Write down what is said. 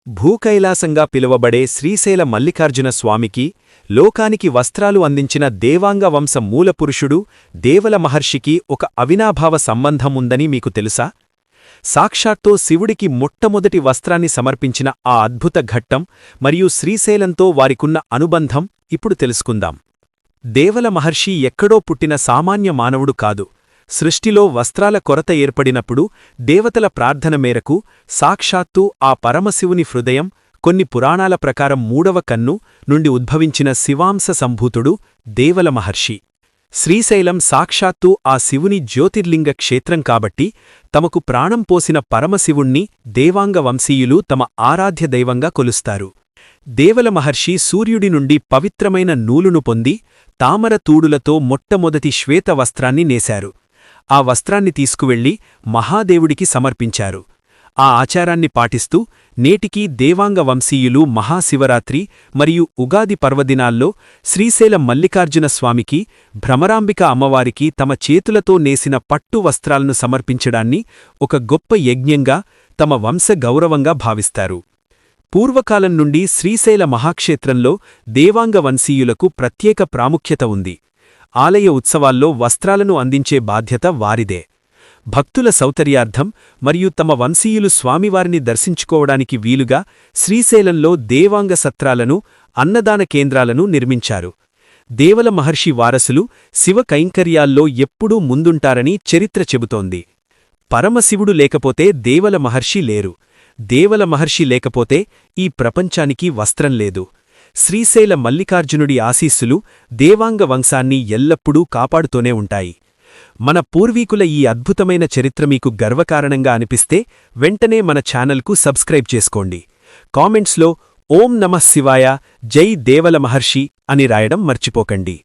భూకైలాసంగా పిలువబడే శ్రీశైల మల్లికార్జున స్వామికి లోకానికి వస్త్రాలు అందించిన దేవాంగ వంశ మూలపురుషుడు దేవల మహర్షికి ఒక అవినాభావ సంబంధం ఉందని మీకు తెలుసా? సాక్షాత్తో శివుడికి మొట్టమొదటి వస్త్రాన్ని సమర్పించిన ఆ అద్భుత ఘట్టం మరియు శ్రీశైలంతో వారికున్న అనుబంధం ఇప్పుడు తెలుసుకుందాం. దేవల మహర్షి ఎక్కడో పుట్టిన సామాన్య మానవుడు కాదు. సృష్టిలో వస్త్రాల కొరత ఏర్పడినప్పుడు దేవతల ప్రార్థన మేరకు సాక్షాత్తూ ఆ పరమశివుని హృదయం, కొన్ని పురాణాల ప్రకారం మూడవ కన్ను నుండి ఉద్భవించిన శివాంశ సంభూతుడు దేవల మహర్షి. శ్రీశైలం సాక్షాత్తూ ఆ శివుని జ్యోతిర్లింగ క్షేత్రం కాబట్టి తమకు ప్రాణం పోసిన పరమశివుణ్ణి దేవాంగ వంశీయులు తమ ఆరాధ్య దైవంగా కొలుస్తారు. దేవల మహర్షి సూర్యుడి నుండి పవిత్రమైన నూలును పొంది తామర తూడులతో మొట్టమొదటి శ్వేత వస్త్రాన్ని నేశారు. ఆ వస్త్రాన్ని తీసుకువెళ్లి మహాదేవుడికి సమర్పించారు. ఆ ఆచారాన్ని పాటిస్తూ నేటికీ దేవాంగ వంశీయులు మహాశివరాత్రి మరియు ఉగాది పర్వదినాల్లో శ్రీశైలం మల్లికార్జున స్వామికి, భ్రమరాంబిక అమ్మవారికి తమ చేతులతో నేసిన పట్టు వస్త్రాలను సమర్పించడాన్ని ఒక గొప్ప యజ్ఞంగా, తమ వంశ గౌరవంగా భావిస్తారు. పూర్వకాలం నుండి శ్రీశైల మహాక్షేత్రంలో దేవాంగ వంశీయులకు ప్రత్యేక ప్రాముఖ్యత ఉంది. ఆలయ ఉత్సవాల్లో వస్త్రాలను అందించే బాధ్యత వారిదే. భక్తుల సౌకర్యార్థం మరియు తమ వంశీయులు స్వామివారిని దర్శించుకోవడానికి వీలుగా శ్రీశైలంలో దేవాంగ సత్రాలను, అన్నదాన కేంద్రాలను నిర్మించారు. దేవల మహర్షి వారసులు శివ కైంకర్యాల్లో ఎప్పుడూ ముందుంటారని చరిత్ర చెబుతోంది. పరమశివుడు లేకపోతే దేవల మహర్షి లేరు. దేవల మహర్షి లేకపోతే ఈ ప్రపంచానికి వస్త్రం లేదు. శ్రీశైల మల్లికార్జునుడి ఆశీస్సులు దేవాంగ వంశాన్ని ఎల్లప్పుడూ కాపాడుతూనే ఉంటాయి. మన పూర్వీకుల ఈ అద్భుతమైన చరిత్ర మీకు గర్వకారణంగా అనిపిస్తే వెంటనే మన ఛానల్కు సబ్స్క్రైబ్ చేసుకోండి. కామెంట్స్లో ఓం నమః శివాయ, జై దేవల మహర్షి అని రాయడం మర్చిపోకండి.